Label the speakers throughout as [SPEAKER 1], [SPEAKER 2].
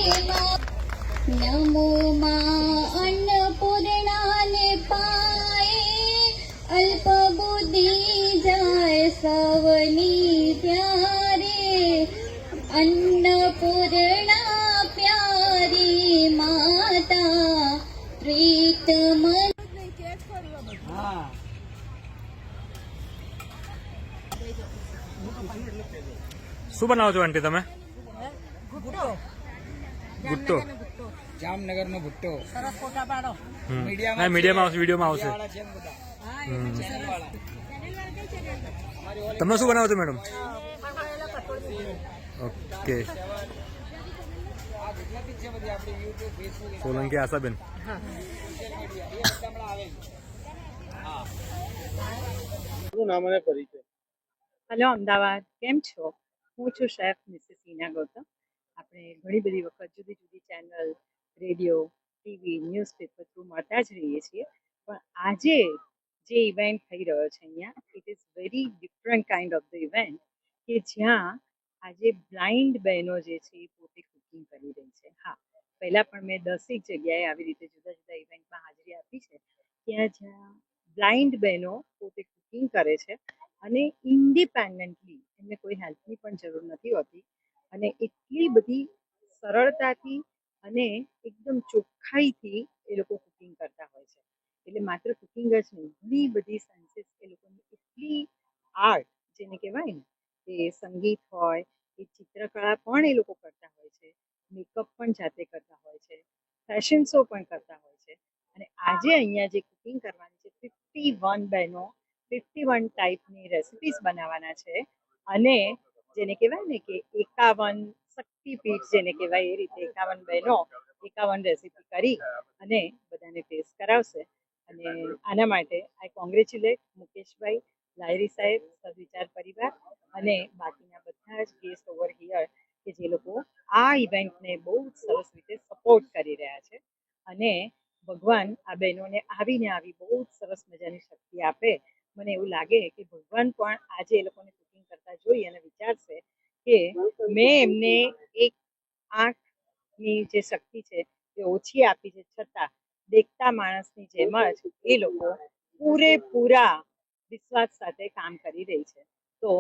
[SPEAKER 1] નમો માં અન્નપૂર્ણાને પાએ અલ્પ બુદ્ધિ જાય સવની ત્યારે અન્નપૂર્ણા પ્યારી માતા પ્રીતમ
[SPEAKER 2] શું બનાવો છો આંટી તમે? ભુટ્ટો
[SPEAKER 3] જામનગર નો ભુટ્ટો સરસ ફોટા પાડો
[SPEAKER 2] મીડિયામાં આવશે, વિડીયોમાં આવશે. તમે શું બનાવો છો madam? Okay. Solanki Ashaben.
[SPEAKER 4] Hello Ahmedabad, કેમ છો? હું છું શેફ મિસિસ ઈના ગૌતમ. આપણે ઘણી બધી વખત જુદી જુદી channel, radio, TV, newspaper through મળતા જ રહીએ છીએ, પણ આજે જે ઇવેન્ટ થઈ રહ્યો છે અહીંયા, it is very different kind of the event કે જ્યાં આજે બ્લાઇન્ડ બહેનો જે છે એ પોતે કુકિંગ કરી રહી છે. હા, પહેલાં પણ મેં 10 જગ્યાએ આવી રીતે જુદા જુદા ઇવેન્ટમાં હાજરી આપી છે, ત્યાં જ્યાં બ્લાઇન્ડ બહેનો પોતે કુકિંગ કરે છે અને ઇન્ડિપેન્ડન્ટલી, એમને કોઈ હેલ્પની પણ જરૂર નથી હોતી અને એટલી બધી સરળતાથી અને એકદમ ચોખ્ખાઈથી એ લોકો કુકિંગ કરતા હોય છે. એટલે માત્ર કુકિંગ જ નહીં, ઘણી બધી સેન્સીસ એ લોકોની એટલી આર્ટ જેને કહેવાય ને, કે સંગીત હોય, એ ચિત્રકળા પણ એ લોકો કરતા હોય છે, મેકઅપ પણ જાતે કરતા હોય છે, ફેશન શો પણ કરતા હોય છે. અને આજે અહીંયા જે કુકિંગ કરવાની છે, 51 બહેનો 51 ટાઈપની રેસિપીસ બનાવવાના છે અને જેને કહેવાય ને કે 51 શક્તિપીઠ જેને કહેવાય એ રીતે 51 બહેનો 51 રેસિપી કરી અને બધાને ટેસ્ટ કરાવશે. અને આના માટે આઈ કોંગ્રેચ્યુલેટ મુકેશભાઈ, લાયરી સાહેબ, સદવિચાર પરિવાર અને બાકીના બધા જ ગેસ્ટ ઓવર હિયર કે જે લોકો આ ઇવેન્ટને બહુ સરસ રીતે સપોર્ટ કરી રહ્યા છે. અને ભગવાન આ બહેનોને આવીને આવી બહુ જ સરસ મજાની શક્તિ આપે. મને એવું લાગે કે ભગવાન પણ આજે એ લોકોને કુકિંગ કરતા જોઈ અને વિચારશે કે મેં એમને એક આંખની જે શક્તિ છે એ ઓછી આપી છે, છતાં દેખતા માણસની જેમ જ એ લોકો પૂરેપૂરા વિશ્વાસ સાથે કામ કરી રહી છે. તો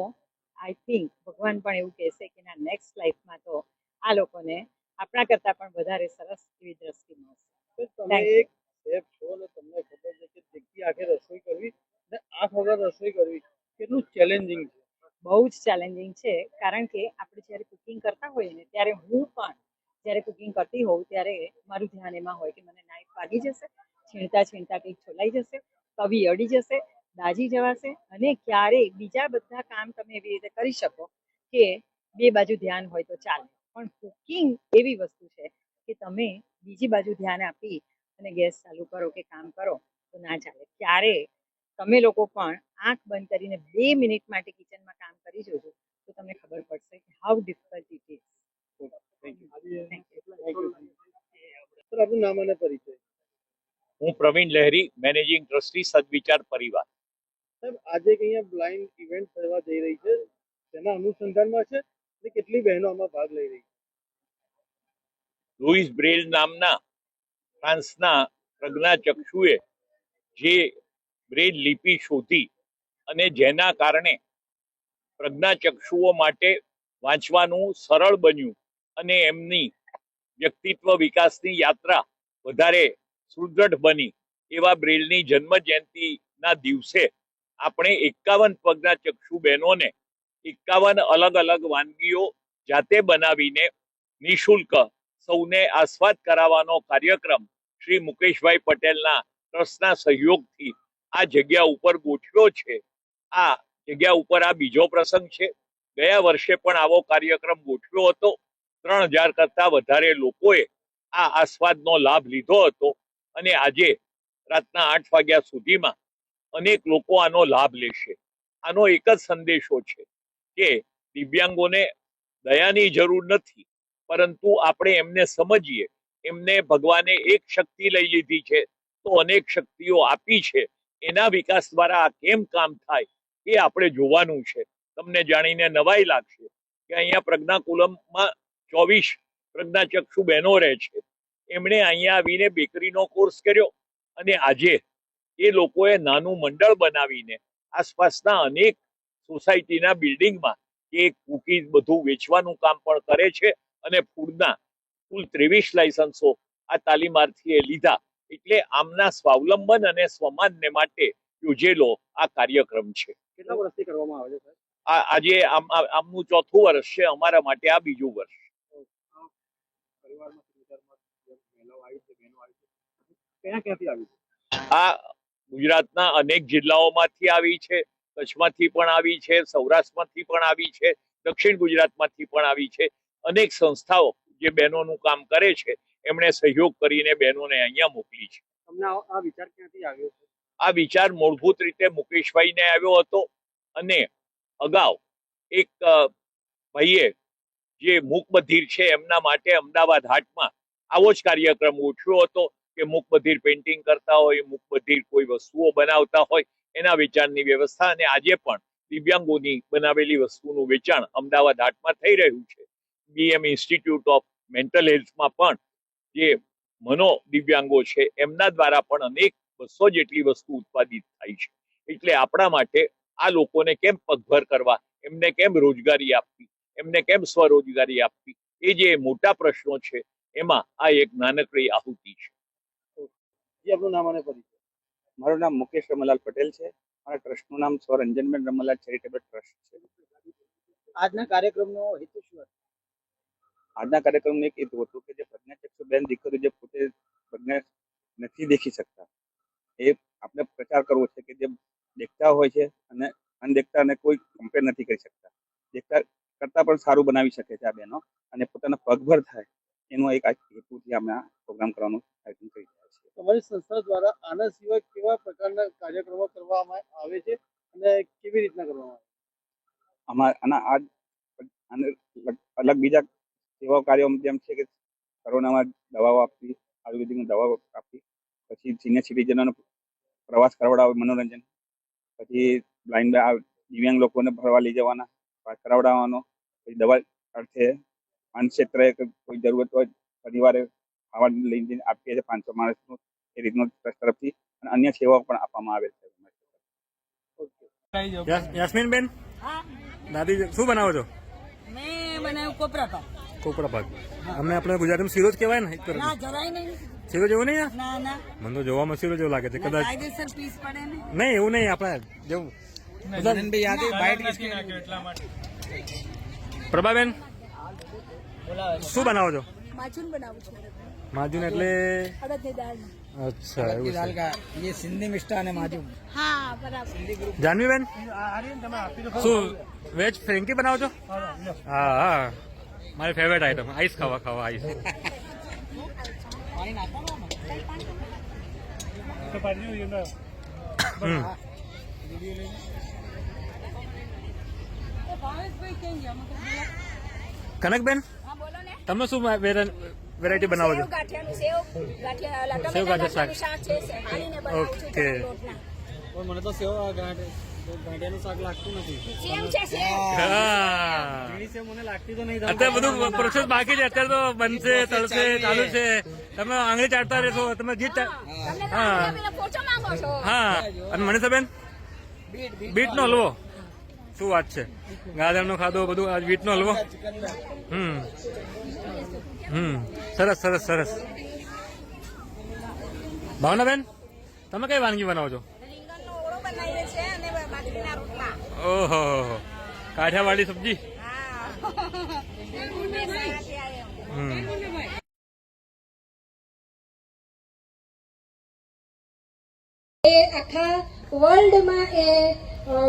[SPEAKER 4] આઈ થિંક ભગવાન પણ એવું કહેશે કે ના, નેક્સ્ટ લાઈફમાં તો આ લોકોને આપણા કરતાં પણ વધારે સરસ એવી દ્રષ્ટિ મળશે.
[SPEAKER 5] તમે એક શેફ છો અને તમને ખબર છે કે દેખતી આંખે રસોઈ કરવી અને આંખ વગર રસોઈ કરવી કેટલું ચેલેન્જિંગ છે.
[SPEAKER 4] બહુ જ ચેલેન્જિંગ છે, કારણ કે આપણે જ્યારે કુકિંગ કરતા હોઈએ ને ત્યારે હું પણ જ્યારે કુકિંગ કરતી હોઉં ત્યારે મારું ધ્યાન એમાં હોય કે મને નાઈફ વાગી જશે, છીણતા છીણતા કંઈક છોલાઈ જશે, તવી અડી જશે, દાજી જવાશે. અને ક્યારેય બીજા બધા કામ તમે એવી રીતે કરી શકો કે બે બાજુ ધ્યાન હોય તો ચાલે, પણ કુકિંગ એવી વસ્તુ છે કે તમે બીજી બાજુ ધ્યાન આપી અને ગેસ ચાલુ કરો કે કામ કરો તો ના ચાલે. ક્યારે તમે લોકો પણ આંખ બંધ કરીને 2 મિનિટ માટે કિચનમાં કામ કરી જોજો તો તમને ખબર પડશે કે how difficult it is.
[SPEAKER 5] Sir, આપનું નામ અને પરિચય.
[SPEAKER 6] હું પ્રવીણ લહેરી, મેનેજિંગ ટ્રસ્ટી સદવિચાર પરિવાર.
[SPEAKER 5] સાહેબ, આજે અહીંયા બ્લાઇન્ડ ઇવેન્ટ થવા જઈ રહી છે, તેના અનુસંધાનમાં છે અને કેટલી બહેનો આમાં ભાગ લઈ રહી છે?
[SPEAKER 6] લુઈસ બ્રેલ નામના ફ્રાન્સના પ્રજ્ઞાચક્ષુએ જે બ્રેલ લિપિ શોધી અને જેના કારણે પ્રજ્ઞાચક્ષુઓ માટે વાંચવાનું સરળ બન્યું અને એમની વ્યક્તિત્વ વિકાસની યાત્રા વધારે સુદૃઢ બની, એવા બ્રેલની જન્મ જયંતિના દિવસે આપણે 51 પ્રજ્ઞાચક્ષુ બહેનોને 51 અલગ અલગ વાનગીઓ જાતે બનાવીને નિઃશુલ્ક સૌને આસ્વાદ કરાવવાનો કાર્યક્રમ શ્રી મુકેશભાઈ પટેલના ટ્રસ્ટના સહયોગથી આ જગ્યા ઉપર ગોઠવ્યો છે. આ જગ્યા ઉપર આ બીજો પ્રસંગ છે. ગયા વર્ષે પણ આવો કાર્યક્રમ ગોઠવ્યો હતો. 3000 કરતા વધારે લોકોએ આ આસ્વાદનો લાભ લીધો હતો અને આજે રાતના 8 વાગ્યા સુધીમાં અનેક લોકો આનો લાભ લેશે. આનો એક જ સંદેશો છે કે દિવ્યાંગોને દયાની જરૂર નથી, પરંતુ આપણે એમને સમજીએ, એમને ભગવાને એક શક્તિ લઈ લીધી છે તો અનેક શક્તિઓ આપી છે, એના વિકાસ દ્વારા આ કેમ કામ થાય એ આપણે જોવાનું છે. તમને જાણીને નવાઈ લાગશે કે અહીંયા પ્રજ્ઞાકુલમમાં 24 પ્રજ્ઞાચક્ષુ બહેનો રહે છે, એમણે અહીંયા આવીને બેકરીનો કોર્સ કર્યો અને આજે એ લોકોએ નાનું મંડળ બનાવીને આસપાસના અનેક સોસાયટીના બિલ્ડિંગમાં કેક કુકીઝ બધું વેચવાનું કામ પણ કરે છે અને ફૂડના કુલ 23 લાયસન્સો આ તાલીમાર્થીએ લીધા. એટલે આમના સ્વાવલંબન અને સ્વમાનને માટે યોજેલો આ કાર્યક્રમ છે.
[SPEAKER 5] કેટલા વર્ષથી કરવામાં આવે છે સાહેબ?
[SPEAKER 6] આજે આમનું 4થું વર્ષ છે, અમારા માટે આ બીજું વર્ષ.
[SPEAKER 5] પરિવારમાં મહિલાઓ આવી છે, બહેનો આવી છે, ક્યાંથી આવી છે?
[SPEAKER 6] આ ગુજરાતના અનેક જિલ્લાઓમાંથી આવી છે, કચ્છમાંથી પણ આવી છે, સૌરાષ્ટ્રમાંથી પણ આવી છે, દક્ષિણ ગુજરાતમાંથી પણ આવી છે. અનેક સંસ્થાઓ જે બહેનોનું કામ કરે છે એમણે સહયોગ કરીને બહેનોને અહીંયા મોકલી છે.
[SPEAKER 5] તમને આ વિચાર ક્યાંથી આવ્યો છે?
[SPEAKER 6] આ વિચાર મૂળભૂત રીતે મુકેશભાઈને આવ્યો હતો અને અગાઉ એક ભાઈએ જે મૂકબધિર છે એમના માટે અમદાવાદ હાટમાં આવો જ કાર્યક્રમ ગોઠવ્યો હતો કે મૂકબધિર પેઇન્ટિંગ કરતા હોય, મૂકબધિર કોઈ વસ્તુઓ બનાવતા હોય એના વેચાણની વ્યવસ્થા. અને આજે પણ દિવ્યાંગોની બનાવેલી વસ્તુનું વેચાણ અમદાવાદ હાટમાં થઈ રહ્યું છે. BM ઇન્સ્ટિટ્યૂટ ઓફ મેન્ટલ હેલ્થમાં પણ જે મનો દિવ્યાંગો છે એમના દ્વારા પણ અનેક 200 જેટલી વસ્તુ ઉત્પાદિત થાય છે. એટલે આપણા માટે આ લોકોને કેમ પગભર કરવા, એમને કેમ રોજગારી આપવી, એમને કેમ સ્વરોજગારી આપવી, એ જે મોટા પ્રશ્નો છે એમાં આ એક નાનકડી આહુતિ છે.
[SPEAKER 5] જે આપનું નામ અને પરિચય?
[SPEAKER 3] મારું નામ મુકેશ રમલાલ પટેલ છે. મારા ટ્રસ્ટનું નામ સ્વ રંજનબેન રમલાલ ચેરિટેબલ ટ્રસ્ટ છે.
[SPEAKER 5] આજના કાર્યક્રમનો હેતુ શું હતો?
[SPEAKER 3] આજના કાર્યક્રમનું એક હેતુ હતું કે જે પ્રજ્ઞાચક્ષુ બેન દીકરીઓ જે પોતે પ્રજ્ઞા નથી દેખી શકતા, એ આપણે પ્રચાર કરવો છે કે જે દેખતા હોય છે અને અનદેખતાને કોઈ કમ્પેર નથી કરી શકતા, દેખતા કરતા પણ સારું બનાવી શકે છે આ બહેનો, અને પોતાના પગભર થાય એનો એક હેતુથી અમે આ પ્રોગ્રામ કરવાનું આયોજન કરી રહ્યા છીએ.
[SPEAKER 5] તમારી સંસ્થા દ્વારા આના સિવાય કેવા પ્રકારના કાર્યક્રમો કરવામાં આવે છે અને કેવી રીતના કરવામાં આવે છે?
[SPEAKER 3] આના અલગ બીજા સેવા કાર્યો જેમ છે કે કોરોનામાં દવાઓ આપવી, આયુર્વેદિકની દવાઓ આપવી, પછી સિનિયર સિટીઝનોનો પ્રવાસ કરાવડાવો, મનોરંજન, પછી બ્લાઇન્ડ દિવ્યાંગ લોકોને ફરવા લઈ જવાના, પાસ કરાવડાવવાનો, પછી દવા અર્થે અન્ન ક્ષેત્રે કોઈ જરૂરત હોય પરિવારે ખાવા લઈને આપીએ છીએ 500 માણસનું, એ રીતનું ટ્રસ્ટ તરફથી અને અન્ય સેવાઓ પણ આપવામાં આવે છે.
[SPEAKER 2] યાસ્મીન બેન, દાદી શું બનાવો છો?
[SPEAKER 7] મેં બનાવ્યું કોપરા પાક.
[SPEAKER 2] કોપરા પાક. અમને આપણે ગુજરાતીમાં શીરો જ કહેવાય ને?
[SPEAKER 7] ના, જરાય નહીં.
[SPEAKER 2] શીરો જેવું નહીં?
[SPEAKER 7] ના ના,
[SPEAKER 2] મને તો જોવામાં શીરો જેવું લાગે છે કદાચ.
[SPEAKER 7] કાયદેસર પીસ પડે ને.
[SPEAKER 2] નહીં, એવું નહીં, આપણે જેવું. પ્રભાબેન, શું બનાવો છો?
[SPEAKER 7] માજૂન બનાવું છું.
[SPEAKER 2] માજૂન એટલે?
[SPEAKER 7] અડદની દાળ.
[SPEAKER 2] અચ્છા, એવું છે.
[SPEAKER 3] ये सिंधी मिष्टान है माजून.
[SPEAKER 7] હા, બરાબર.
[SPEAKER 2] જાનવીબેન, શું વેજ ફ્રેન્કી બનાવો છો? હા હા, મારી ફેવરેટ આઈટમ. આઈસ ખાવા આઈસ. કનકબેન, તમે શું વેરાયટી બનાવો છો? સેવ ગાંઠિયા શાક. ઓકે.
[SPEAKER 5] મને તો સેવ ગાંઠિયાનું શાક લાગતું નથી. મને લાગતી તો નહીં.
[SPEAKER 2] અત્યારે બધું પ્રોસેસ બાકી છે, અત્યારે તો બનશે, તળશે, ચાલુ છે. તમે આંગળી ચાટતા રહેશો, તમે જીત. હા હા. અને મનીષાબેન, બીટનો હલવો. શું વાત છે, ગાજરનો ખાધો બધું, આજ બીટનો હલવો. સરસ સરસ સરસ. ભાવનાબેન, તમે કઈ વાનગી બનાવો છો? ઓહો, કાઠિયાવાડી સબ્જી.
[SPEAKER 8] આખા વર્લ્ડમાં એ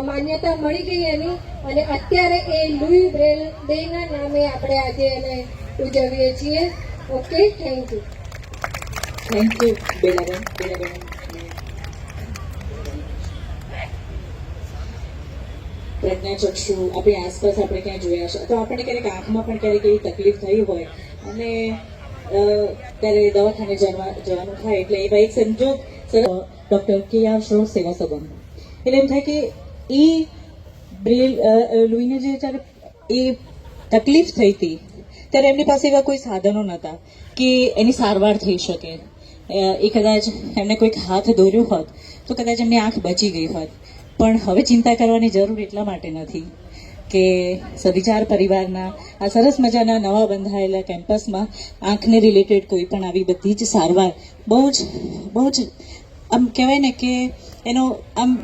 [SPEAKER 8] માન્યતા મળી ગઈ એની, અને અત્યારે એ લુઈ બ્રેલ ડેના નામે આપણે આજે એને ઉજવીએ છીએ. Okay, thank you.
[SPEAKER 9] બેલાબેન. પ્રજ્ઞાચક્ષુ આપણી આસપાસ આપણે ક્યાં જોયા છે, તો આપણને ક્યારેક આંખમાં પણ ક્યારેક એવી તકલીફ થઈ હોય અને ત્યારે દવાખાને જવાનું થાય, એટલે એવા એક સંજોગ ડૉક્ટર KR શ્રોફ સેવા સંબંધ, એટલે એમ થાય કે એ બ્રેલ લુઈને જે જ્યારે એ તકલીફ થઈ હતી ત્યારે એમની પાસે એવા કોઈ સાધનો નહોતા કે એની સારવાર થઈ શકે. એ કદાચ એમને કોઈક હાથ દોર્યો હોત તો કદાચ એમની આંખ બચી ગઈ હોત. પણ હવે ચિંતા કરવાની જરૂર એટલા માટે નથી કે સવિચાર પરિવારના આ સરસ મજાના નવા બંધાયેલા કેમ્પસમાં આંખને રિલેટેડ કોઈ પણ આવી બધી જ સારવાર બહુ જ આમ કહેવાય ને કે એનો આમ